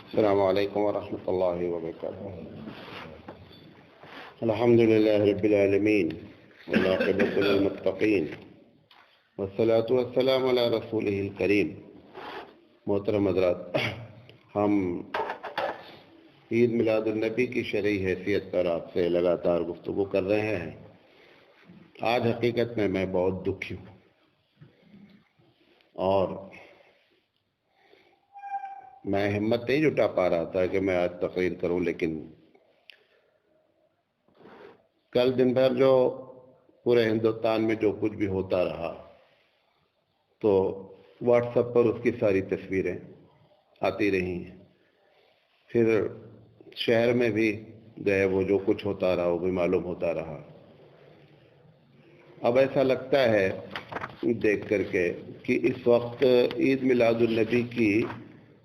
السلام علیکم ورحمۃ اللہ وبرکاتہ۔ الحمد للہ رب العالمین والعاقبۃ للمتقین والصلاۃ والسلام علی رسولہ الکریم۔ محترم حضرات، ہم عید میلاد النبی کی شرعی حیثیت پر آپ سے لگاتار گفتگو کر رہے ہیں۔ آج حقیقت میں بہت دکھی ہوں اور میں ہمت نہیں جٹا پا رہا تھا کہ میں آج تقریر کروں، لیکن کل دن بھر جو پورے ہندوستان میں جو کچھ بھی ہوتا رہا تو واٹس ایپ پر اس کی ساری تصویریں آتی رہی ہیں، پھر شہر میں بھی گئے، وہ جو کچھ ہوتا رہا وہ بھی معلوم ہوتا رہا۔ اب ایسا لگتا ہے دیکھ کر کے کہ اس وقت عید میلاد النبی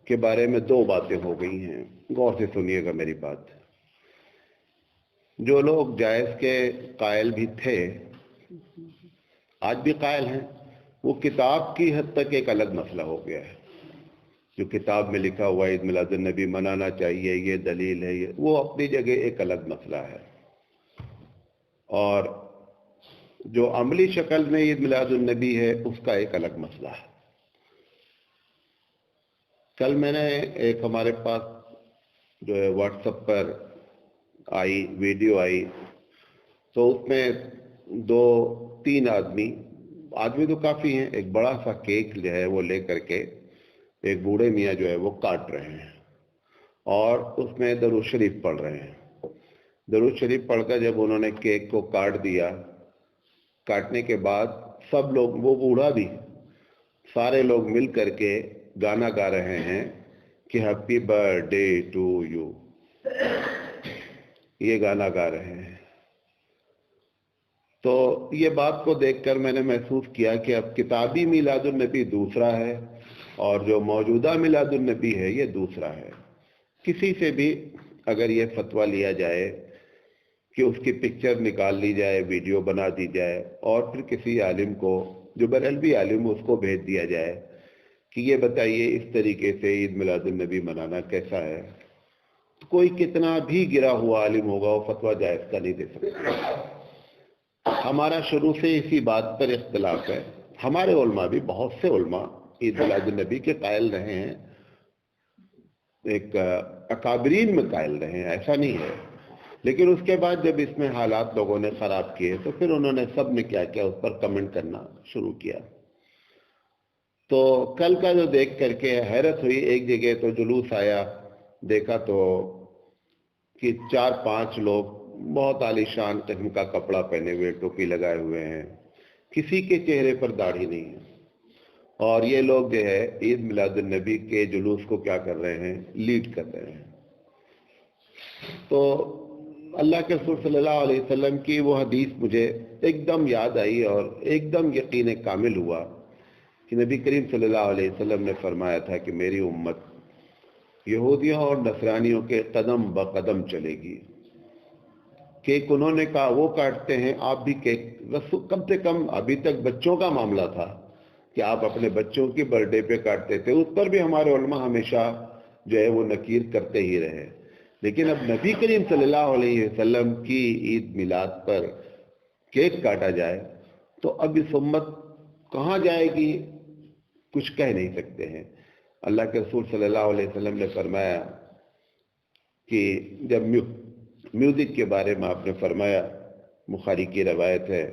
کے بارے میں دو باتیں ہو گئی ہیں۔ غور سے سنیے گا میری بات۔ جو لوگ جائز کے قائل بھی تھے، آج بھی قائل ہیں، وہ کتاب کی حد تک ایک الگ مسئلہ ہو گیا ہے۔ جو کتاب میں لکھا ہوا عید میلاد النبی منانا چاہیے، یہ دلیل ہے، وہ اپنی جگہ ایک الگ مسئلہ ہے، اور جو عملی شکل میں عید میلاد النبی ہے اس کا ایک الگ مسئلہ ہے۔ کل میں نے ایک ہمارے پاس جو ہے واٹس ایپ پر ویڈیو آئی، تو اس میں دو تین آدمی تو کافی ہیں، ایک بڑا سا کیک جو ہے وہ لے کر کے ایک بوڑھے میاں جو ہے وہ کاٹ رہے ہیں اور اس میں درود شریف پڑھ رہے ہیں۔ درود شریف پڑھ کر جب انہوں نے کیک کو کاٹ دیا، کاٹنے کے بعد سب لوگ، وہ بوڑھا بھی، سارے لوگ مل کر کے گانا گا رہے ہیں کہ happy birthday to you, یہ گانا گا رہے ہیں۔ تو یہ بات کو دیکھ کر میں نے محسوس کیا کہ اب کتابی میلاد النبی دوسرا ہے اور جو موجودہ میلاد النبی ہے یہ دوسرا ہے۔ کسی سے بھی اگر یہ فتویٰ لیا جائے کہ اس کی پکچر نکال لی جائے، ویڈیو بنا دی جائے اور پھر کسی عالم کو، جو بریلوی عالم، اس کو بھیج دیا جائے کہ یہ بتائیے اس طریقے سے عید میلاد النبی منانا کیسا ہے، تو کوئی کتنا بھی گرا ہوا عالم ہوگا وہ فتویٰ جائز کا نہیں دے سکتا۔ ہمارا شروع سے اسی بات پر اختلاف ہے۔ ہمارے علماء بھی، بہت سے علماء عید میلاد النبی کے قائل رہے ہیں، ایک اکابرین میں قائل رہے ہیں، ایسا نہیں ہے، لیکن اس کے بعد جب اس میں حالات لوگوں نے خراب کیے تو پھر انہوں نے سب نے کیا کیا، اس پر کمنٹ کرنا شروع کیا۔ تو کل کا جو دیکھ کر کے حیرت ہوئی، ایک جگہ تو جلوس آیا، دیکھا تو کہ 4-5 لوگ بہت عالی شان قسم کا کپڑا پہنے ہوئے، ٹوپی لگائے ہوئے ہیں، کسی کے چہرے پر داڑھی نہیں ہے، اور یہ لوگ جو ہے عید میلاد النبی کے جلوس کو کیا کر رہے ہیں، لیڈ کر رہے ہیں۔ تو اللہ کے رسول صلی اللہ علیہ وسلم کی وہ حدیث مجھے ایک دم یاد آئی اور ایک دم یقین کامل ہوا کہ نبی کریم صلی اللہ علیہ وسلم نے فرمایا تھا کہ میری امت یہودیوں اور نصرانیوں کے قدم بقدم چلے گی۔ کیک انہوں نے کہا وہ کاٹتے ہیں، آپ بھی کیک، کم سے کم ابھی تک بچوں کا معاملہ تھا کہ آپ اپنے بچوں کی برتھ ڈے پہ کاٹتے تھے، اس پر بھی ہمارے علماء ہمیشہ جو ہے وہ نکیر کرتے ہی رہے، لیکن اب نبی کریم صلی اللہ علیہ وسلم کی عید میلاد پر کیک کاٹا جائے تو اب اس امت کہاں جائے گی، کچھ کہہ نہیں سکتے ہیں۔ اللہ کے رسول صلی اللہ علیہ وسلم نے فرمایا کہ جب میوزک کے بارے میں آپ نے فرمایا، بخاری کی روایت ہے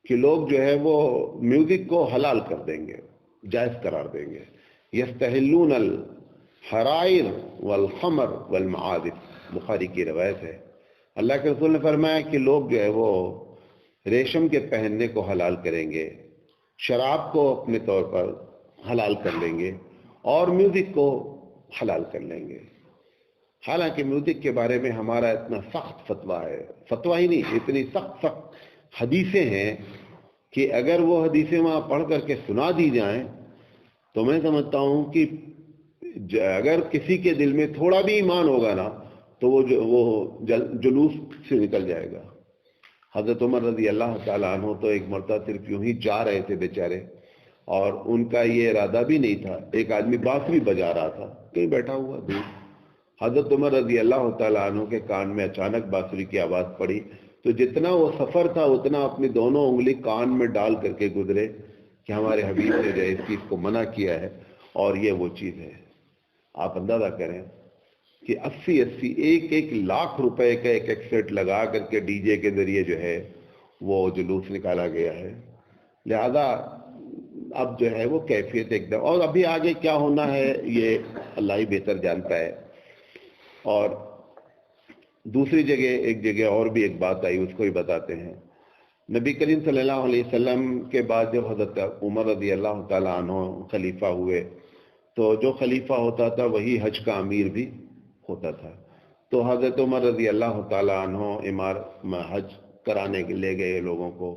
کہ لوگ جو ہے وہ میوزک کو حلال کر دیں گے، جائز قرار دیں گے۔ یستحلون الحرائر والخمر والمعازف، بخاری کی روایت ہے۔ اللہ کے رسول نے فرمایا کہ لوگ جو ہے وہ ریشم کے پہننے کو حلال کریں گے، شراب کو اپنے طور پر حلال کر لیں گے اور میوزک کو حلال کر لیں گے۔ حالانکہ میوزک کے بارے میں ہمارا اتنا سخت فتویٰ ہے، فتویٰ ہی نہیں، اتنی سخت حدیثیں ہیں کہ اگر وہ حدیثیں وہاں پڑھ کر کے سنا دی جائیں تو میں سمجھتا ہوں کہ اگر کسی کے دل میں تھوڑا بھی ایمان ہوگا نا تو وہ جلوس سے نکل جائے گا۔ حضرت عمر رضی اللہ تعالیٰ عنہ تو ایک مرتبہ صرف یوں ہی جا رہے تھے بیچارے، اور ان کا یہ ارادہ بھی نہیں تھا، ایک آدمی بانسری بجا رہا تھا کہیں بیٹھا ہوا دور، حضرت عمر رضی اللہ تعالیٰ عنہ کے کان میں اچانک بانسری کی آواز پڑی تو جتنا وہ سفر تھا اتنا اپنی دونوں انگلی کان میں ڈال کر کے گزرے کہ ہمارے حبیب نے جو اس چیز کو منع کیا ہے اور یہ وہ چیز ہے. آپ اندازہ کریں کہ 80 ایک لاکھ روپے کا ایک ایکسیٹ لگا کر کے ڈی جے کے ذریعے جو ہے وہ جلوس نکالا گیا ہے. لہذا اب جو ہے وہ کیفیت ایک دم، اور ابھی آگے کیا ہونا ہے یہ اللہ ہی بہتر جانتا ہے. اور دوسری جگہ ایک جگہ اور بھی ایک بات آئی، اس کو ہی بتاتے ہیں. نبی کریم صلی اللہ علیہ وسلم کے بعد جب حضرت عمر رضی اللہ تعالیٰ عنہ خلیفہ ہوئے تو جو خلیفہ ہوتا تھا وہی حج کا امیر بھی ہوتا تھا. تو حضرت عمر رضی اللہ تعالیٰ عنہ حج کرانے کے لے گئے لوگوں کو.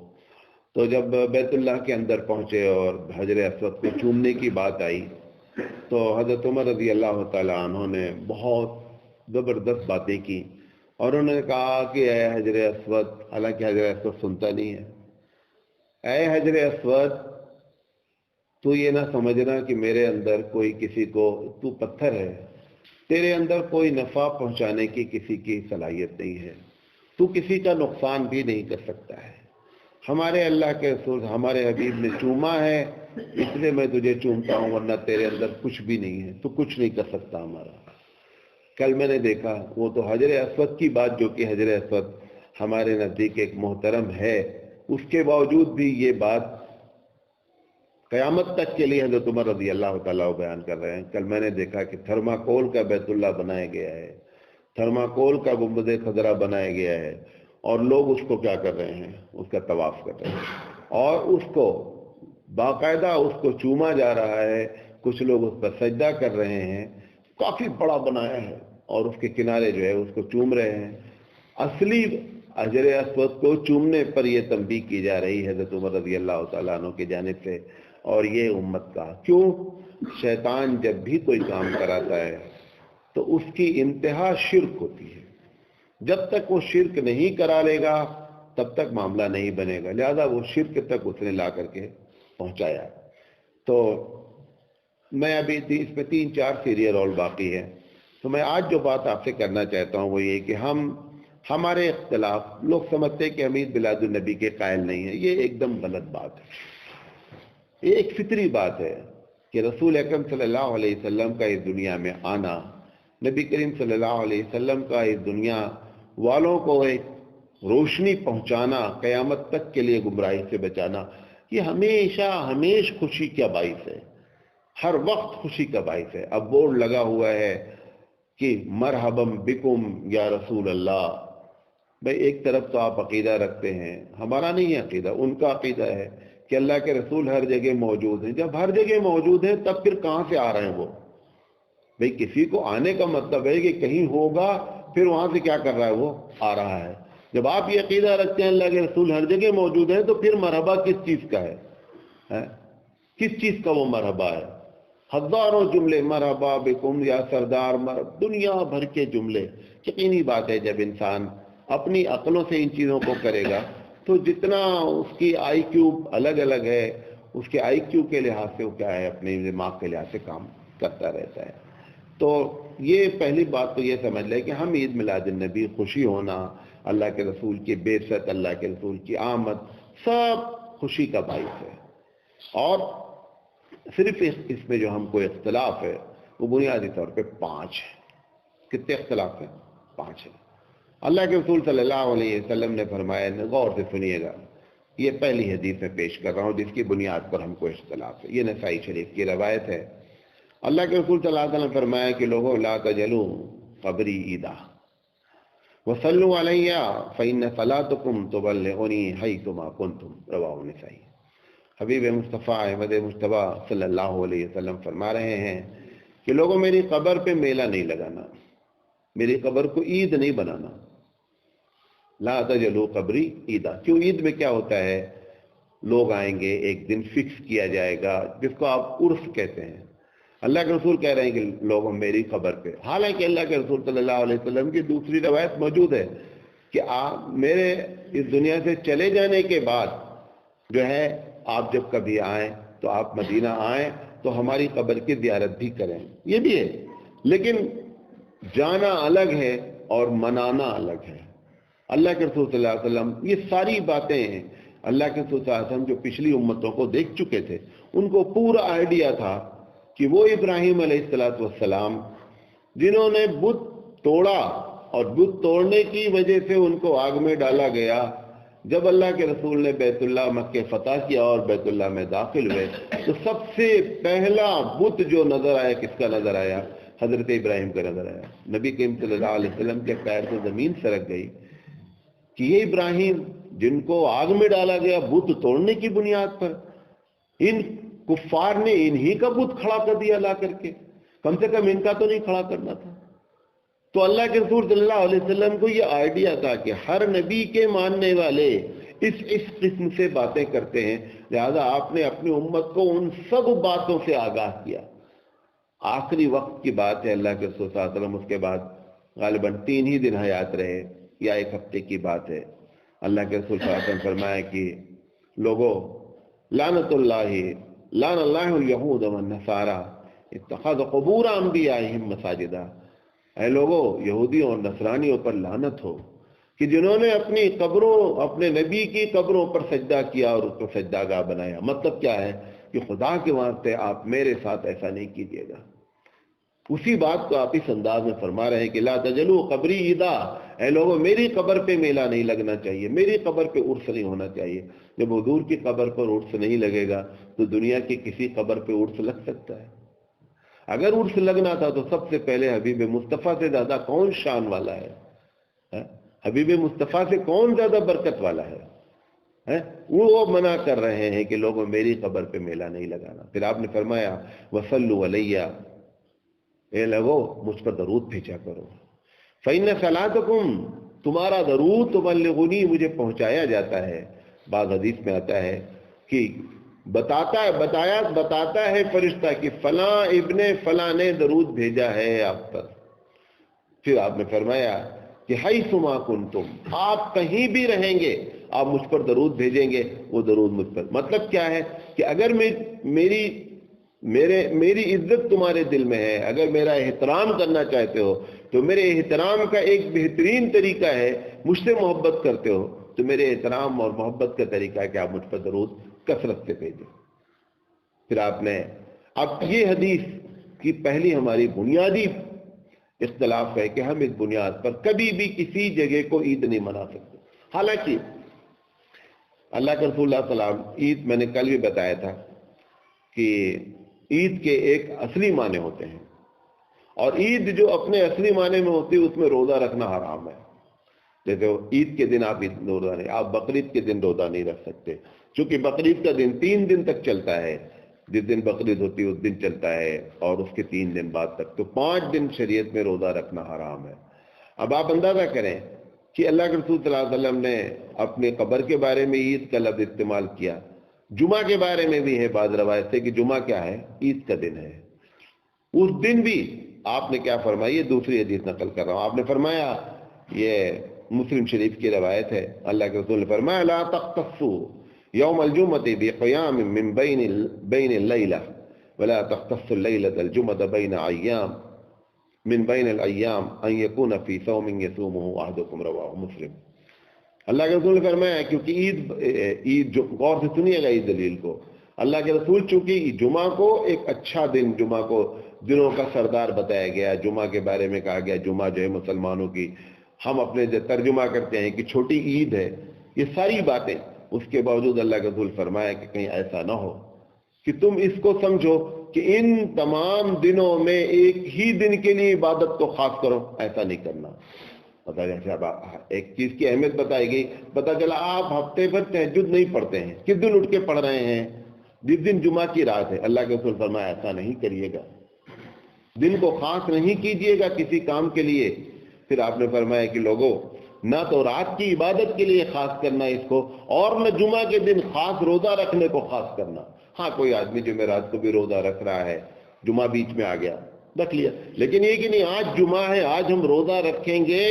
تو جب بیت اللہ کے اندر پہنچے اور حجر اسود کو چومنے کی بات آئی تو حضرت عمر رضی اللہ تعالیٰ عنہ نے بہت زبردست باتیں کی اور انہوں نے کہا کہ اے حجر اسود، حالانکہ حجر اسود سنتا نہیں ہے، اے حجر اسود تو یہ نہ سمجھنا کہ میرے اندر کوئی کسی کو، تو پتھر ہے، تیرے اندر کوئی نفع پہنچانے کی کسی کی صلاحیت نہیں ہے، تو کسی کا نقصان بھی نہیں کر سکتا ہے. ہمارے اللہ کے رسول ہمارے حبیب نے چوما ہے اس لیے میں تجھے چومتا ہوں، ورنہ تیرے اندر کچھ بھی نہیں ہے، تو کچھ نہیں کر سکتا ہمارا. کل میں نے دیکھا وہ تو حجر اسود کی بات، جو کہ حجر اسود ہمارے نزدیک ایک محترم ہے، اس کے باوجود بھی یہ بات قیامت تک کے لیے حضرت عمر رضی اللہ تعالیٰ بیان کر رہے ہیں. کل میں نے دیکھا کہ تھرماکول کا بیت اللہ بنایا گیا ہے، تھرماکول کا گنبد خضرا بنایا گیا ہے، اور لوگ اس کو کیا کر رہے ہیں، اس کا طواف کر رہے ہیں اور اس کو باقاعدہ اس کو چوما جا رہا ہے. کچھ لوگ اس پر سجدہ کر رہے ہیں، کافی بڑا بنایا ہے اور اس کے کنارے جو ہے اس کو چوم رہے ہیں. اصلی حجر اسود کو چومنے پر یہ تنبیہ کی جا رہی ہے حضرت عمر رضی اللہ تعالیٰ عنہ کی جانب سے اور یہ امت کا. کیوں؟ شیطان جب بھی کوئی کام کراتا ہے تو اس کی انتہا شرک ہوتی ہے. جب تک وہ شرک نہیں کرا لے گا تب تک معاملہ نہیں بنے گا. لہذا وہ شرک تک اس نے لا کر کے پہنچایا. تو میں ابھی اس میں 3-4 سیریل اور باقی ہے. تو میں آج جو بات آپ سے کرنا چاہتا ہوں وہ یہ کہ ہمارے اختلاف، لوگ سمجھتے کہ حمید میلاد النبی کے قائل نہیں ہیں. یہ ایک دم غلط بات ہے. یہ ایک فطری بات ہے کہ رسول اکرم صلی اللہ علیہ وسلم کا اس دنیا میں آنا، نبی کریم صلی اللہ علیہ وسلم کا اس دنیا والوں کو ایک روشنی پہنچانا، قیامت تک کے لیے گمراہی سے بچانا، یہ ہمیش خوشی کا باعث ہے، ہر وقت خوشی کا باعث ہے. اب بورڈ لگا ہوا ہے کہ مرحبم بکم یا رسول اللہ. بھئی ایک طرف تو آپ عقیدہ رکھتے ہیں، ہمارا نہیں ہے عقیدہ، ان کا عقیدہ ہے کہ اللہ کے رسول ہر جگہ موجود ہیں. جب ہر جگہ موجود ہیں تب پھر کہاں سے آ رہے ہیں وہ؟ بھئی کسی کو آنے کا مطلب ہے کہ کہیں ہوگا، پھر وہاں سے کیا کر رہا ہے؟ وہ آ رہا ہے. جب آپ یہ عقیدہ رکھتے ہیں اللہ کے رسول ہر جگہ موجود ہیں تو پھر مرحبا کس چیز کا ہے؟ کس چیز کا وہ مرحبا ہے؟ ہزاروں جملے مرحبا بکم یا سردار، دنیا بھر کے جملے. یقینی بات ہے جب انسان اپنی عقلوں سے ان چیزوں کو کرے گا تو جتنا اس کی آئی کیو الگ الگ ہے، اس کے آئی کیو کے لحاظ سے وہ کیا ہے، اپنے دماغ کے لحاظ سے کام کرتا رہتا ہے. تو یہ پہلی بات تو یہ سمجھ لے کہ ہم عید میلاد النبی، خوشی ہونا، اللہ کے رسول کی بعثت، اللہ کے رسول کی آمد، سب خوشی کا باعث ہے. اور صرف اس میں جو ہم کو اختلاف ہے وہ بنیادی طور پہ 5 ہے. کتنے اختلاف ہیں؟ 5 ہیں. اللہ کے رسول صلی اللہ علیہ وسلم نے فرمایا، غور سے سنیے گا، یہ پہلی حدیث میں پیش کر رہا ہوں جس کی بنیاد پر ہم کو اختلاف ہے. یہ نسائی شریف کی روایت ہے. اللہ کے رسول صلی اللہ علیہ وسلم نے فرمایا کہ لوگوں لا تجلوا قبری عیدا وصلوا علی فإن صلاتکم تبلغنی حیثما کنتم، رواہ نسائی. حبیب مصطفیٰ احمد مصطفیٰ صلی اللہ علیہ وسلم فرما رہے ہیں کہ لوگوں میری قبر پہ میلہ نہیں لگانا، میری قبر کو عید نہیں بنانا. لا تجلوا قبری عیدا. کیوں؟ عید میں کیا ہوتا ہے، لوگ آئیں گے، ایک دن فکس کیا جائے گا جس کو آپ عرس کہتے ہیں. اللہ کے رسول کہہ رہے ہیں کہ لوگوں میری قبر پہ، حالانکہ اللہ کے رسول صلی اللہ علیہ وسلم کی دوسری روایت موجود ہے کہ آپ میرے اس دنیا سے چلے جانے کے بعد جو ہے آپ جب کبھی آئیں تو آپ مدینہ آئیں تو ہماری قبر کی زیارت بھی کریں. یہ بھی ہے، لیکن جانا الگ ہے اور منانا الگ ہے. اللہ کے رسول صلی اللہ علیہ وسلم یہ ساری باتیں ہیں. اللہ کے رسول صلی اللہ علیہ وسلم جو پچھلی امتوں کو دیکھ چکے تھے, ان کو پورا آئیڈیا تھا کہ وہ ابراہیم علیہ السلام جنہوں نے بت توڑا اور بت توڑنے کی وجہ سے ان کو آگ میں ڈالا گیا, جب اللہ کے رسول نے بیت اللہ مکہ فتح کیا اور بیت اللہ میں داخل ہوئے تو سب سے پہلا بت جو نظر آیا کس کا نظر آیا؟ حضرت ابراہیم کا نظر آیا. نبی کریم صلی اللہ علیہ وسلم کے پیر سے زمین سرک گئی کہ یہ ابراہیم جن کو آگ میں ڈالا گیا بت توڑنے کی بنیاد پر, ان کفار نے انہی کا بت کھڑا کر دیا لا کر کے, کم سے کم ان کا تو نہیں کھڑا کرنا تھا. تو اللہ کے رسول صلی اللہ علیہ وسلم کو یہ آئیڈیا تھا کہ ہر نبی کے ماننے والے اس قسم سے باتیں کرتے ہیں, لہذا آپ نے اپنی امت کو ان سب باتوں سے آگاہ کیا. آخری وقت کی بات ہے, اللہ کے رسول صلی اللہ علیہ وسلم اس کے بعد غالباً 3 ہی دن حیات رہے یا 1 ہفتے کی بات ہے. اللہ کے رسول صلی اللہ علیہ وسلم فرمایا کہ لوگوں لعنت اللہ الیہود والنصارى اتخذوا قبور انبیائہم مساجدا. اے لوگوں, یہودیوں اور نصرانیوں پر لعنت ہو کہ جنہوں نے اپنی قبروں, اپنے نبی کی قبروں پر سجدہ کیا اور اس کو سجدہ گاہ بنایا. مطلب کیا ہے کہ خدا کے واسطے آپ میرے ساتھ ایسا نہیں کیجیے گا. اسی بات کو آپ اس انداز میں فرما رہے ہیں کہ لا تجلو قبری عیدا, اے لوگوں میری قبر پہ میلہ نہیں لگنا چاہیے, میری قبر پہ عرس نہیں ہونا چاہیے. جب حضور کی قبر پر عرس نہیں لگے گا تو دنیا کی کسی قبر پہ عرس لگ سکتا ہے؟ اگر عرس لگنا تھا تو سب سے پہلے حبیب مصطفیٰ سے زیادہ کون شان والا ہے؟ حبیب مصطفیٰ سے کون زیادہ برکت والا ہے؟ وہ منع کر رہے ہیں کہ لوگوں میری قبر پہ میلہ نہیں لگانا. پھر آپ نے فرمایا وصلوا علیہ, اے لوگو مجھ پر درود بھیجا کرو. فإن صلاتکم, تمہارا درود تبلغنی, مجھے پہنچایا جاتا ہے. بعض حدیث میں آتا ہے کہ بتاتا ہے فرشتہ کہ فلاں ابن فلاں نے درود بھیجا ہے آپ پر. پھر آپ نے فرمایا کہ حیثما کنتم, آپ کہیں بھی رہیں گے آپ مجھ پر درود بھیجیں گے, وہ درود مجھ پر. مطلب کیا ہے کہ اگر میری عزت تمہارے دل میں ہے, اگر میرا احترام کرنا چاہتے ہو تو میرے احترام کا ایک بہترین طریقہ ہے, مجھ سے محبت کرتے ہو تو میرے احترام اور محبت کا طریقہ ہے کہ آپ مجھ پر درود کثرت سے بھیجیں. پھر آپ نے, اب یہ حدیث کی پہلی ہماری بنیادی اختلاف ہے کہ ہم اس بنیاد پر کبھی بھی کسی جگہ کو عید نہیں منا سکتے. حالانکہ اللہ کے رسول اللہ صلی اللہ علیہ وسلم, عید میں نے کل بھی بتایا تھا کہ عید کے ایک اصلی معنی ہوتے ہیں, اور عید جو اپنے اصلی معنی میں ہوتی ہے اس میں روزہ رکھنا حرام ہے. جیسے عید کے دن آپ روزہ نہیں, آپ بقرعید کے دن روزہ نہیں رکھ سکتے, چونکہ بقرعید کا دن 3 دن تک چلتا ہے. جس دن بقرعید ہوتی ہے اس دن چلتا ہے اور اس کے 3 دن بعد تک, تو 5 دن شریعت میں روزہ رکھنا حرام ہے. اب آپ اندازہ کریں کہ اللہ کے رسول صلی اللہ علیہ وسلم نے اپنے قبر کے بارے میں عید کا لفظ استعمال کیا. جمعہ کے بارے میں بھی ہے بعض روایت سے کہ جمعہ کیا ہے, عید کا دن ہے. اس دن بھی آپ نے کیا فرمایا, یہ دوسری حدیث نقل کر رہا ہوں, آپ نے فرمایا, یہ مسلم شریف کی روایت ہے, اللہ کے رسول نے فرمایا لا تختصوا یوم الجمعۃ بقیام من بین اللیلہ ولا تختصوا اللیلۃ الجمعۃ بین ایام من بین الایام ان یکون فی صوم یصومہ احدکم, رواہ مسلم. اللہ کے رسول نے فرمایا کیونکہ عید غور سے سنیے گا اس دلیل کو, اللہ کے رسول چونکہ جمعہ کو ایک اچھا دن, جمعہ کو دنوں کا سردار بتایا گیا, جمعہ کے بارے میں کہا گیا جمعہ جو ہے مسلمانوں کی, ہم اپنے جو ترجمہ کرتے ہیں کہ چھوٹی عید ہے, یہ ساری باتیں, اس کے باوجود اللہ کے رسول فرمایا کہ کہیں ایسا نہ ہو کہ تم اس کو سمجھو کہ ان تمام دنوں میں ایک ہی دن کے لیے عبادت کو خاص کرو, ایسا نہیں کرنا. پتا جیسے اب ایک چیز کی اہمیت بتائے گی, پتا چلا آپ ہفتے بھر تہجد نہیں پڑھتے ہیں, کس دن اٹھ کے پڑھ رہے ہیں, جس دن جمعہ کی رات ہے. اللہ کے رسول فرمایا ایسا نہیں کریے گا, دن کو خاص نہیں کیجیے گا کسی کام کے لیے. پھر آپ نے فرمایا کہ لوگوں نہ تو رات کی عبادت کے لیے خاص کرنا اس کو, اور نہ جمعہ کے دن خاص روزہ رکھنے کو خاص کرنا. ہاں کوئی آدمی جو میں رات کو بھی روزہ رکھ رہا ہے, جمعہ بیچ میں آ گیا رکھ لیا, لیکن یہ کہ نہیں آج جمعہ ہے آج ہم روزہ رکھیں گے,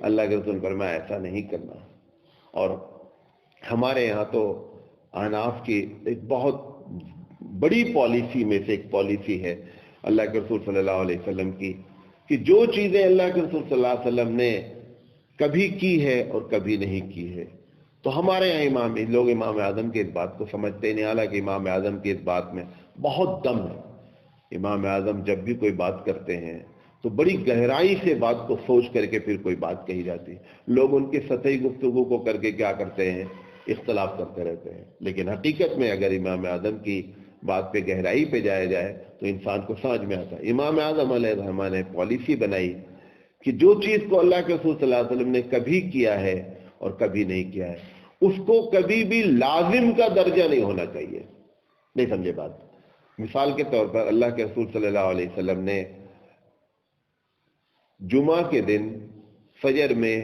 اللہ کے رسول فرمایا ایسا نہیں کرنا. اور ہمارے یہاں تو احناف کی ایک بہت بڑی پالیسی میں سے ایک پالیسی ہے اللہ کے رسول صلی اللہ علیہ وسلم کی, کہ جو چیزیں اللہ کے رسول صلی اللہ علیہ وسلم نے کبھی کی ہے اور کبھی نہیں کی ہے، تو ہمارے یہاں لوگ امام اعظم کی اس بات کو سمجھتے نہیں، حالانکہ امام اعظم کی اس بات میں بہت دم ہے۔ امام اعظم جب بھی کوئی بات کرتے ہیں تو بڑی گہرائی سے بات کو سوچ کر کے پھر کوئی بات کہی جاتی ہے۔ لوگ ان کی سطحی گفتگو کو کر کے کیا کرتے ہیں، اختلاف کرتے رہتے ہیں، لیکن حقیقت میں اگر امام اعظم کی بات پہ گہرائی پہ جایا جائے تو انسان کو سمجھ میں آتا ہے۔ امام اعظم علیہ الرحمٰن نے پالیسی بنائی کہ جو چیز کو اللہ کے رسول صلی اللہ علیہ وسلم نے کبھی کیا ہے اور کبھی نہیں کیا ہے، اس کو کبھی بھی لازم کا درجہ نہیں ہونا چاہیے۔ نہیں سمجھے بات؟ مثال کے طور پر اللہ کے رسول صلی اللہ علیہ وسلم نے جمعہ کے دن فجر میں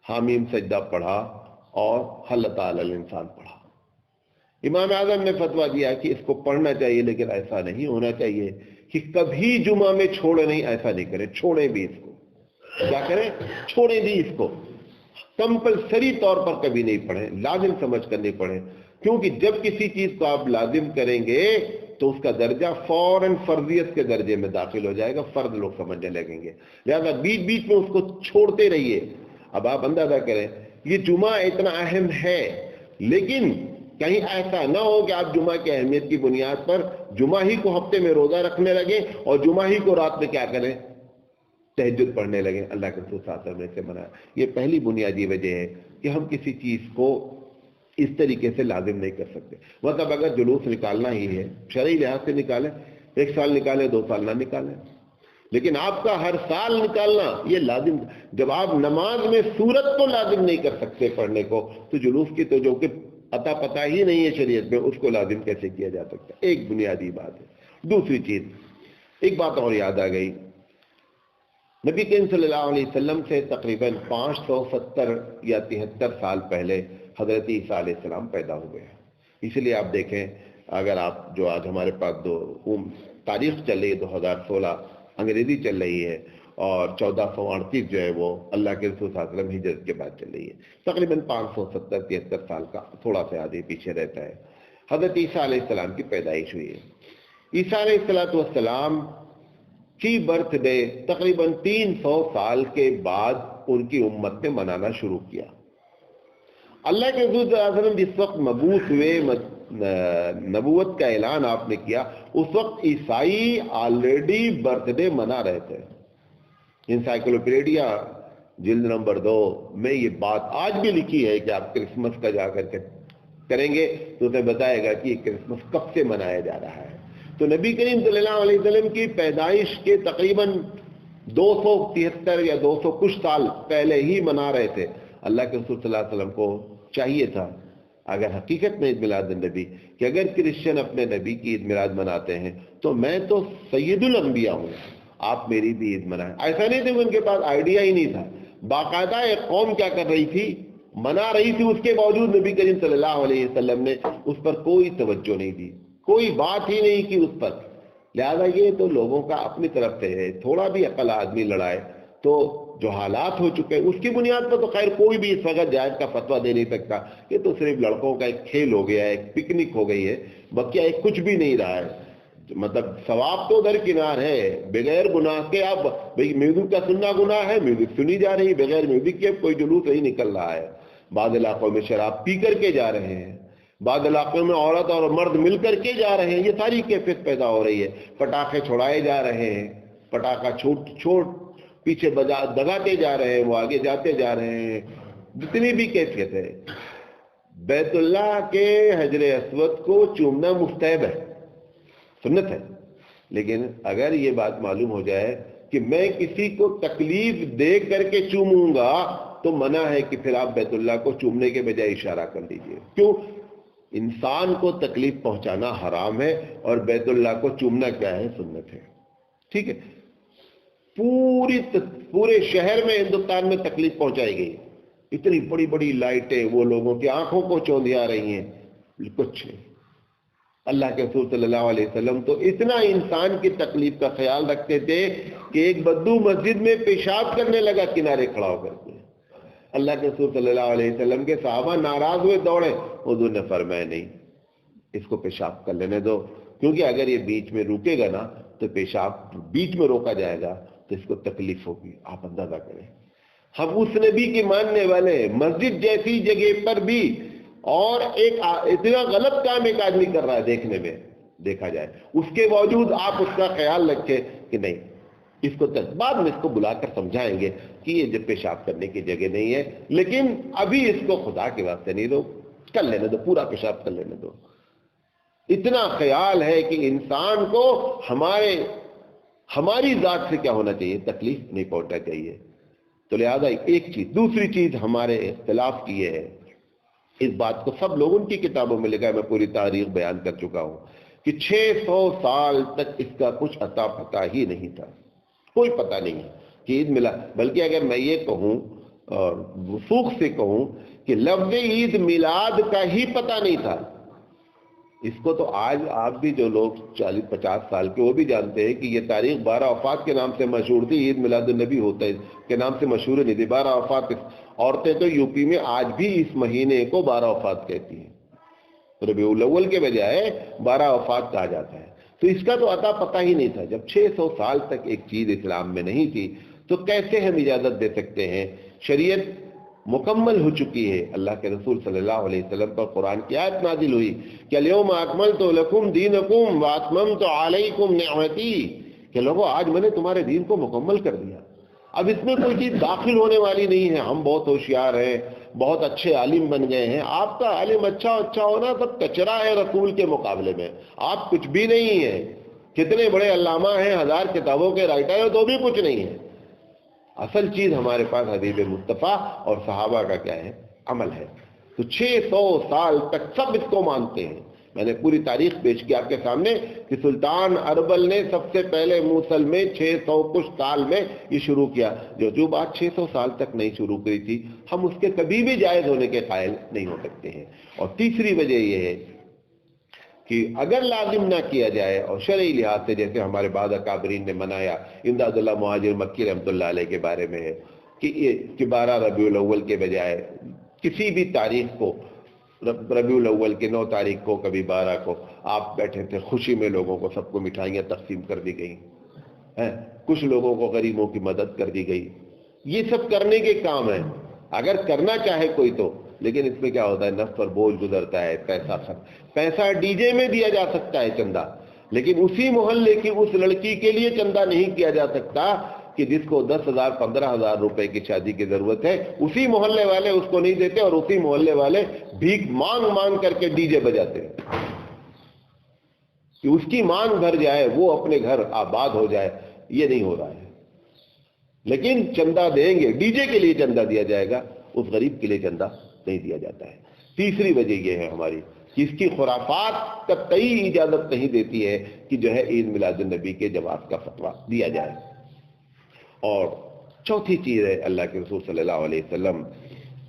حامیم سجدہ پڑھا اور حل تعالی الانسان پڑھا۔ امام اعظم نے فتویٰ دیا کہ اس کو پڑھنا چاہیے، لیکن ایسا نہیں ہونا چاہیے کہ کبھی جمعہ میں چھوڑے نہیں، ایسا نہیں کریں، چھوڑیں بھی اس کو۔ کیا کریں؟ چھوڑیں بھی اس کو، کمپلسری طور پر کبھی نہیں پڑھیں، لازم سمجھ کر نہیں پڑھیں، کیونکہ جب کسی چیز کو آپ لازم کریں گے تو اس کا درجہ فوراً فرضیت کے درجے میں داخل ہو جائے گا، فرض لوگ سمجھنے لگیں گے، لہذا بیچ بیچ میں اس کو چھوڑتے رہیے۔ اب آپ اندازہ کریں یہ جمعہ اتنا اہم ہے، لیکن کہیں ایسا نہ ہو کہ آپ جمعہ کی اہمیت کی بنیاد پر جمعہ ہی کو ہفتے میں روزہ رکھنے لگیں اور جمعہ ہی کو رات میں کیا کریں، تہجد پڑھنے لگیں۔ اللہ کے رسول صلی اللہ علیہ وسلم نے سے منع۔ یہ پہلی بنیادی وجہ ہے کہ ہم کسی چیز کو اس طریقے سے لازم نہیں کر سکتے۔ مطلب اگر جلوس نکالنا ہی ہے شرعی لحاظ سے نکالیں، 1 سال نکالیں، 2 سال نہ نکالیں، لیکن آپ کا ہر سال نکالنا یہ لازم۔ جب آپ نماز میں سورت کو لازم نہیں کر سکتے پڑھنے کو، تو جلوس کی تو جو کہ عطا پتہ ہی نہیں ہے شریعت میں، اس کو لازم کیسے کیا جا سکتا ہے؟ ایک بنیادی بات ہے۔ دوسری چیز، ایک بات اور یاد آ گئی، نبی کریم صلی اللہ علیہ وسلم سے تقریباً 570 یا 73 سال پہلے حضرت عیسیٰ علیہ السلام پیدا ہوئے ہیں۔ اس لیے آپ دیکھیں، اگر آپ جو آج ہمارے پاس تاریخ چل رہی ہے 2016 انگریزی چل رہی ہے، اور 1438 جو ہے وہ اللہ کے رسول صلی اللہ علیہ وسلم ہجرت کے بعد چل رہی ہے، تقریباً 570-73 سال کا تھوڑا سا آدھے پیچھے رہتا ہے، حضرت عیسیٰ علیہ السلام کی پیدائش ہوئی ہے۔ عیسیٰ علیہ السلام کی برتھ ڈے تقریباً 300 سال کے بعد ان کی امت نے منانا شروع کیا۔ اللہ کے رسول صلی اللہ علیہ وسلم جس وقت مبعوث ہوئے، نبوت کا اعلان آپ نے کیا، اس وقت عیسائی آلریڈی برتھ ڈے منا رہے تھے۔ انسائکلوپیڈیا جلد نمبر 2 میں یہ بات آج بھی لکھی ہے کہ آپ کرسمس کا جا کر کے کریں گے تو اسے بتائے گا کہ یہ کرسمس کب سے منایا جا رہا ہے۔ تو نبی کریم صلی اللہ علیہ وسلم کی پیدائش کے تقریباً 273 یا 200 کچھ سال پہلے ہی منا رہے تھے۔ اللہ کے رسول صلی اللہ علیہ وسلم کو چاہیے تھا، اگر حقیقت میں عید میلاد النبی، کہ اگر کرسچن اپنے نبی کی عید میلاد مناتے ہیں تو میں تو سید الانبیاء ہوں، آپ میری بھی عید منائیں۔ ایسا نہیں تھا کہ ان کے پاس آئیڈیا ہی نہیں تھا، باقاعدہ ایک قوم کیا کر رہی تھی، منا رہی تھی، اس کے باوجود نبی کریم صلی اللہ علیہ وسلم نے اس پر کوئی توجہ نہیں دی، کوئی بات ہی نہیں کی اس پر۔ لہذا یہ تو لوگوں کا اپنی طرف سے ہے، تھوڑا بھی عقل آدمی لڑائے تو جو حالات ہو چکے اس کی بنیاد پر تو خیر کوئی بھی اس وقت جائز کا فتویٰ دے نہیں سکتا، یہ تو صرف لڑکوں کا ایک کھیل ہو گیا ہے، ایک پکنک ہو گئی ہے، بقیہ ایک کچھ بھی نہیں رہا ہے۔ مطلب ثواب تو درکنار ہے، بغیر گناہ کے آپ بھئی میوزک کا سننا گناہ ہے، میوزک سنی جا رہی، بغیر میوزک کے کوئی جلوس نہیں نکل رہا ہے۔ بعض علاقوں میں شراب پی کر کے جا رہے ہیں، بعض علاقوں میں عورت اور مرد مل کر کے جا رہے ہیں، یہ ساری کیفیت پیدا ہو رہی ہے۔ پٹاخے چھوڑائے جا رہے ہیں، پٹاخہ چھوٹ پیچھے دگاتے جا رہے ہیں، وہ آگے جاتے جا رہے ہیں، جتنی بھی کیفیت ہے۔ بیت اللہ کے حجر اسود کو چومنا مستحب ہے، سنت ہے، لیکن اگر یہ بات معلوم ہو جائے کہ میں کسی کو تکلیف دے کر کے چوموں گا تو منع ہے کہ پھر آپ بیت اللہ کو چومنے کے بجائے اشارہ کر دیجئے۔ کیوں؟ انسان کو تکلیف پہنچانا حرام ہے اور بیت اللہ کو چومنا کیا ہے؟ سنت ہے۔ ٹھیک ہے، پورے شہر میں ہندوستان میں تکلیف پہنچائی گئی، اتنی بڑی بڑی لائٹیں وہ لوگوں کی آنکھوں کو چوندھیا رہی ہیں، کچھ نہیں۔ اللہ کے رسول صلی اللہ علیہ وسلم تو اتنا انسان کی تکلیف کا خیال رکھتے تھے کہ ایک بدو مسجد میں پیشاب کرنے لگا کنارے کھڑا ہو کر کے، اللہ کے رسول صلی اللہ علیہ وسلم کے صحابہ ناراض ہوئے، دوڑے، حضور نے فرمایا نہیں، اس کو پیشاب کر لینے دو، کیونکہ اگر یہ بیچ میں رکے گا نا تو پیشاب بیچ میں روکا جائے گا تو اس کو تکلیف ہوگی. آپ اندازہ کریں, ہم اس نبی کے ماننے والے ہیں, مسجد جیسی جگہ پر بھی, اور ایک اتنا غلط کام ایک آدمی کر رہا ہے دیکھنے میں, دیکھا جائے, اس کے باوجود آپ اس کا خیال رکھیں کہ نہیں اس کو بعد میں اس کو بلا کر سمجھائیں گے کہ یہ جب پیشاب کرنے کی جگہ نہیں ہے, لیکن ابھی اس کو خدا کے واسطے نہیں دو, کر لینے دو, پورا پیشاب کر لینے دو. اتنا خیال ہے کہ انسان کو ہماری ذات سے کیا ہونا چاہیے, تکلیف نہیں پہنچنا چاہیے. تو لہذا ایک چیز. دوسری چیز ہمارے اختلاف کی یہ ہے, اس بات کو سب لوگوں کی کتابوں میں لکھا ہے, میں پوری تاریخ بیان کر چکا ہوں کہ 600 سال تک اس کا کچھ عطا پتہ ہی نہیں تھا, کوئی پتہ نہیں کہ عید ملا. بلکہ اگر میں یہ کہوں اور وثوق سے کہوں کہ لفظ عید میلاد کا ہی پتہ نہیں تھا. اس کو تو آج آپ بھی جو لوگ 40-50 سال کے وہ بھی جانتے ہیں کہ یہ تاریخ 12 وفات کے نام سے مشہور تھی, عید میلاد النبی ہوتا ہے کے نام سے مشہور نہیں تھی. 12 وفات, عورتیں تو یو پی میں آج بھی اس مہینے کو 12 وفات کہتی ہیں, ربیع الاول کے بجائے 12 وفات کہا جاتا ہے. تو اس کا تو عطا پتہ ہی نہیں تھا. جب 600 سال تک ایک چیز اسلام میں نہیں تھی تو کیسے ہم اجازت دے سکتے ہیں؟ شریعت مکمل ہو چکی ہے. اللہ کے رسول صلی اللہ علیہ وسلم پر قرآن کی آیت نازل ہوئی کہ الیوم اکملت لکم دینکم واتممت علیکم نعمتی, کہ لوگوں آج میں نے تمہارے دین کو مکمل کر دیا. اب اس میں کوئی چیز داخل ہونے والی نہیں ہے. ہم بہت ہوشیار ہیں, بہت اچھے عالم بن گئے ہیں. آپ کا عالم اچھا ہونا سب کچرا ہے رسول کے مقابلے میں. آپ کچھ بھی نہیں ہیں. کتنے بڑے علامہ ہیں, 1000 کتابوں کے رائٹر ہیں, تو بھی کچھ نہیں ہے. اصل چیز ہمارے پاس حبیب مصطفیٰ اور صحابہ کا کیا ہے, عمل ہے. تو 600 سال تک سب اس کو مانتے ہیں. میں نے پوری تاریخ پیش کی آپ کے سامنے کہ سلطان اربل نے سب سے پہلے موصل میں 600 کچھ سال میں یہ شروع کیا. جو بات 600 سال تک نہیں شروع کی تھی, ہم اس کے کبھی بھی جائز ہونے کے قائل نہیں ہو سکتے ہیں. اور تیسری وجہ یہ ہے کہ اگر لازم نہ کیا جائے اور شرعی لحاظ سے, جیسے ہمارے بعض اکابرین نے منایا, امداد اللہ مہاجر مکی رحمۃ اللہ علیہ کے بارے میں ہے کہ 12 ربیع الاول کے بجائے کسی بھی تاریخ کو, ربیع الاول کے 9 تاریخ کو, کبھی 12 کو آپ بیٹھے تھے, خوشی میں لوگوں کو سب کو مٹھائیاں تقسیم کر دی گئیں, کچھ لوگوں کو غریبوں کی مدد کر دی گئی. یہ سب کرنے کے کام ہیں اگر کرنا چاہے کوئی تو. لیکن اس میں کیا ہوتا ہے, نفس پر بوجھ گزرتا ہے. پیسہ ڈی جے میں دیا جا سکتا ہے چندہ, لیکن اسی محلے کی اس لڑکی کے لیے چندہ نہیں کیا جا سکتا کہ جس کو 10,000 15,000 روپے کی شادی کی ضرورت ہے. اسی محلے والے اس کو نہیں دیتے, اور اسی محلے والے بھیک مانگ کر کے ڈی جے بجاتے ہیں کہ اس کی مانگ بھر جائے, وہ اپنے گھر آباد ہو جائے. یہ نہیں ہو رہا ہے. لیکن چندہ دیں گے, ڈی جے کے لیے چندہ دیا جائے گا, اس غریب کے لیے چندہ نہیں دیا جاتا ہے. تیسری وجہ یہ ہے ہماری کہ اس کی خرافات کا کوئی اجازت نہیں دیتی ہے کہ جو ہے عید میلاد النبی کے جواز کا فتویٰ دیا جائے. اور چوتھی چیز ہے اللہ کے رسول صلی اللہ علیہ وسلم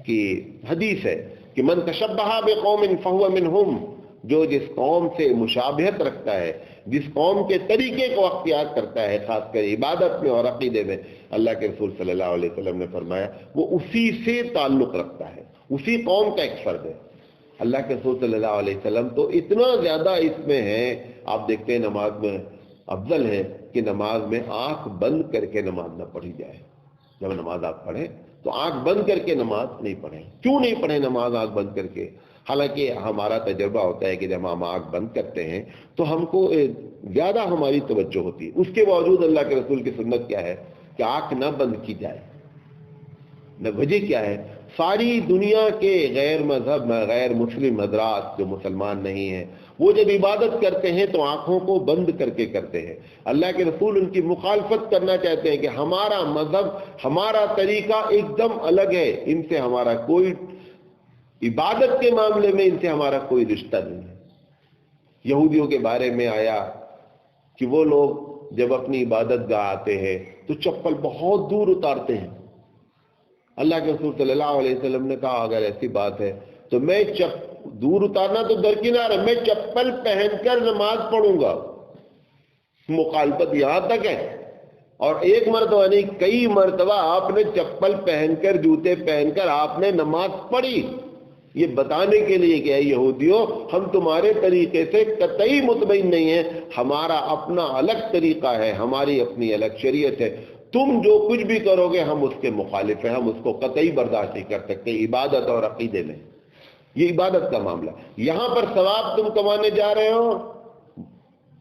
کی حدیث ہے کہ من تشبہ بقوم فہو منہم, جو جس قوم سے مشابہت رکھتا ہے, جس قوم کے طریقے کو اختیار کرتا ہے, خاص کر عبادت میں اور عقیدے میں, اللہ کے رسول صلی اللہ علیہ وسلم نے فرمایا وہ اسی سے تعلق رکھتا ہے, اسی قوم کا ایک فرد ہے. اللہ کے رسول صلی اللہ علیہ وسلم تو اتنا زیادہ اس میں ہے. آپ دیکھتے ہیں نماز میں افضل ہے کہ نماز میں آنکھ بند کر کے نماز نہ پڑھی جائے. جب نماز آپ پڑھیں تو آنکھ بند کر کے نماز نہیں پڑھیں. کیوں نہیں پڑھیں نماز آنکھ بند کر کے؟ حالانکہ ہمارا تجربہ ہوتا ہے کہ جب ہم آنکھ بند کرتے ہیں تو ہم کو زیادہ ہماری توجہ ہوتی ہے. اس کے باوجود اللہ کے رسول کی سنت کیا ہے کہ آنکھ نہ بند کی جائے. نہ وجہ کیا ہے, ساری دنیا کے غیر مذہب غیر مسلم حضرات جو مسلمان نہیں ہیں وہ جب عبادت کرتے ہیں تو آنکھوں کو بند کر کے کرتے ہیں. اللہ کے رسول ان کی مخالفت کرنا چاہتے ہیں کہ ہمارا مذہب, ہمارا طریقہ ایک دم الگ ہے, ان سے ہمارا کوئی, عبادت کے معاملے میں ان سے ہمارا کوئی رشتہ نہیں ہے. یہودیوں کے بارے میں آیا کہ وہ لوگ جب اپنی عبادت گاہ آتے ہیں تو چپل بہت دور اتارتے ہیں. اللہ کے رسول صلی اللہ علیہ وسلم نے کہا اگر ایسی بات ہے تو میں دور اتارنا تو درکنار ہے, میں چپل پہن کر نماز پڑھوں گا. مخالفت یہاں تک ہے. اور ایک مرتبہ نہیں, کئی مرتبہ آپ نے چپل پہن کر, جوتے پہن کر آپ نے نماز پڑھی. یہ بتانے کے لیے کہ اے یہودیوں ہم تمہارے طریقے سے قطعی مطمئن نہیں ہیں، ہمارا اپنا الگ طریقہ ہے، ہماری اپنی الگ شریعت ہے، تم جو کچھ بھی کرو گے ہم اس کے مخالف ہیں، ہم اس کو قطعی برداشت نہیں کر سکتے عبادت اور عقیدے میں۔ یہ عبادت کا معاملہ، یہاں پر ثواب تم کمانے جا رہے ہو،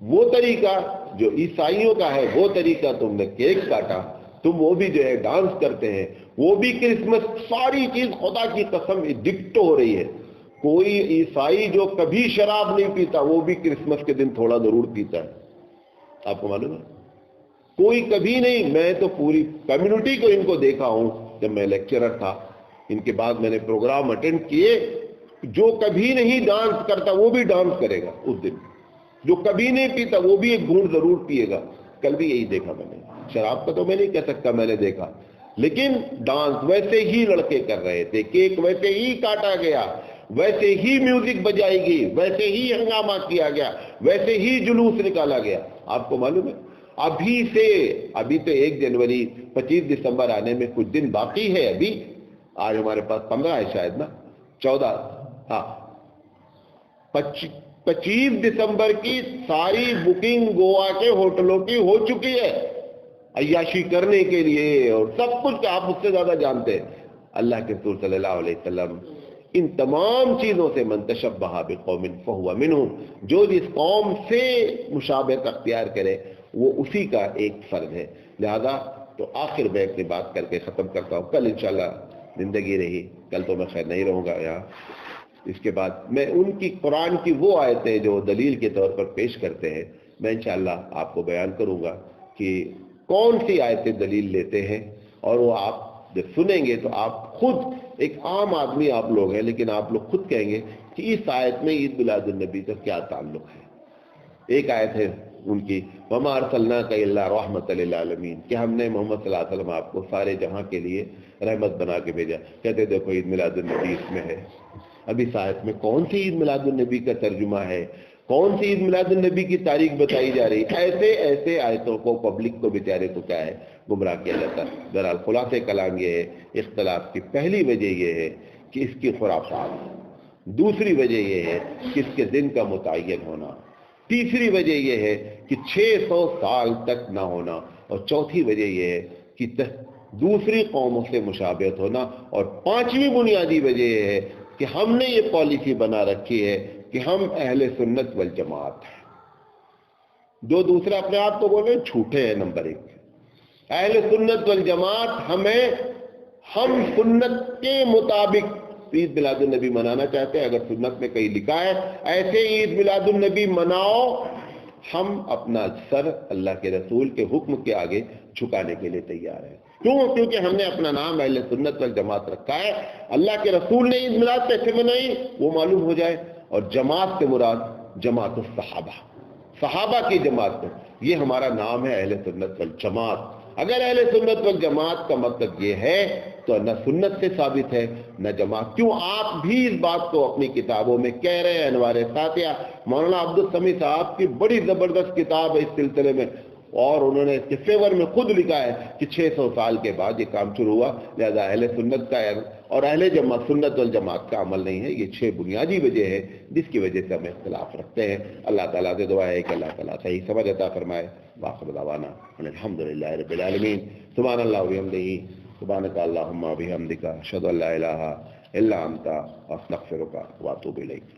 وہ طریقہ جو عیسائیوں کا ہے وہ طریقہ تم نے کیک کاٹا، تم وہ بھی جو ہے ڈانس کرتے ہیں، وہ بھی کرسمس، ساری چیز خدا کی قسم ڈکٹ ہو رہی ہے۔ کوئی عیسائی جو کبھی شراب نہیں پیتا وہ بھی کرسمس کے دن تھوڑا ضرور پیتا ہے، آپ کو معلوم ہے؟ کوئی کبھی نہیں، میں تو پوری کمیونٹی کو ان کو دیکھا ہوں، جب میں لیکچرر تھا ان کے بعد میں نے پروگرام اٹینڈ کیے، جو کبھی نہیں ڈانس کرتا وہ بھی ڈانس کرے گا اس دن، جو کبھی نہیں پیتا وہ بھی ایک گھونٹ ضرور پیے گا۔ کل بھی یہی دیکھا میں نے، شراب کا تو میں نہیں کہہ سکتا میں نے دیکھا، لیکن ڈانس ویسے ہی لڑکے کر رہے تھے، کیک ویسے ہی کاٹا گیا، ویسے ہی میوزک بجائی گئی، ویسے ہی ہنگامہ کیا گیا، ویسے ہی جلوس نکالا گیا۔ آپ کو معلوم ہے ابھی تو 1 جنوری 25 دسمبر آنے میں کچھ دن باقی ہے، ابھی آج ہمارے پاس 15 ہے شاید نا، 14، ہاں 25 دسمبر کی ساری بکنگ گوا کے ہوٹلوں کی ہو چکی ہے عیاشی کرنے کے لیے، اور سب کچھ آپ مجھ سے زیادہ جانتے ہیں۔ اللہ کے رسول صلی اللہ علیہ وسلم ان تمام چیزوں سے من تشبہ بقوم فہو منہم، جو جس قوم سے مشابہت اختیار کرے وہ اسی کا ایک فرد ہے۔ لہذا تو آخر میں اپنی بات کر کے ختم کرتا ہوں، کل انشاءاللہ زندگی رہی، کل تو میں خیر نہیں رہوں گا یہاں، اس کے بعد میں ان کی قرآن کی وہ آیتیں جو دلیل کے طور پر پیش کرتے ہیں میں انشاءاللہ آپ کو بیان کروں گا کہ کون سی آیتیں دلیل لیتے ہیں، اور وہ آپ جب سنیں گے تو آپ خود، ایک عام آدمی آپ لوگ ہیں لیکن آپ لوگ خود کہیں گے کہ اس آیت میں عید میلاد النبی کا کیا تعلق ہے۔ ایک آیت ہے ان کی وَمَا أَرْسَلْنَاكَ إِلَّا رَحْمَةً لِلْعَالَمِينَ، کہ ہم نے محمد صلی اللہ علیہ وسلم آپ کو سارے جہاں کے لیے رحمت بنا کے بھیجا۔ کہتے دیکھو عید میلاد النبی اس میں ہے، اب اس آیت میں کون سی عید میلاد النبی کا ترجمہ ہے، کون سی عید میلاد النبی کی تاریخ بتائی جا رہی، ایسے آیتوں کو پبلک کو بیچارے کو کیا ہے گمراہ کیا جاتا ہے۔ بہرحال خلاصہ کلام یہ ہے، اختلاف کی پہلی وجہ یہ ہے کہ اس کی خرافات، دوسری وجہ یہ ہے کہ اس کے دن کا متعین ہونا، تیسری وجہ یہ ہے کہ 600 سال تک نہ ہونا، اور چوتھی وجہ یہ ہے کہ دوسری قوموں سے مشابہت ہونا، اور پانچویں بنیادی وجہ یہ ہے کہ ہم نے یہ پالیسی بنا رکھی ہے کہ ہم اہل سنت والجماعت ہیں۔ جو دوسرے اپنے آپ کو بولے جھوٹے ہیں، نمبر 1۔ اہل سنت والجماعت ہم سنت کے مطابق عید میلاد النبی منانا چاہتے ہیں، اگر سنت میں کہیں لکھا ہے ایسے عید میلاد النبی مناؤ، ہم اپنا سر اللہ کے رسول کے حکم کے آگے جھکانے کے لیے تیار ہیں۔ کیونکہ ہم نے اپنا نام اہل سنت والجماعت رکھا ہے۔ اللہ کے رسول نے عید میلاد کیسے منائی وہ معلوم ہو جائے، اور جماعت سے مراد جماعت الصحابہ، صحابہ کی جماعت ہے، یہ ہمارا نام ہے اہل سنت والجماعت۔ اگر اہل سنت والجماعت کا مطلب یہ ہے تو نہ سنت سے ثابت ہے نہ جماعت۔ کیوں آپ بھی اس بات کو اپنی کتابوں میں کہہ رہے ہیں؟ انوار ساتھیہ مولانا عبدالسمیع صاحب کی بڑی زبردست کتاب ہے اس سلسلے میں، اور انہوں نے اس کے فیور میں خود لکھا ہے کہ 600 سال کے بعد یہ کام شروع ہوا، لہذا اہل سنت کا اور اہل جماعت سنت والجماعت کا عمل نہیں ہے۔ یہ 6 بنیادی وجہ ہے جس کی وجہ سے ہم اختلاف رکھتے ہیں۔ اللہ تعالیٰ سے دعا ہے کہ اللہ تعالیٰ صحیح سمجھ عطا فرمائے۔ وآخر دعوانا ان الحمدللہ رب العالمین۔ سبحان اللہ وبحمدہ، سبحانک اللہم وبحمدک، اشہد ان لا الہ الا انت، استغفرک واتوب الیک۔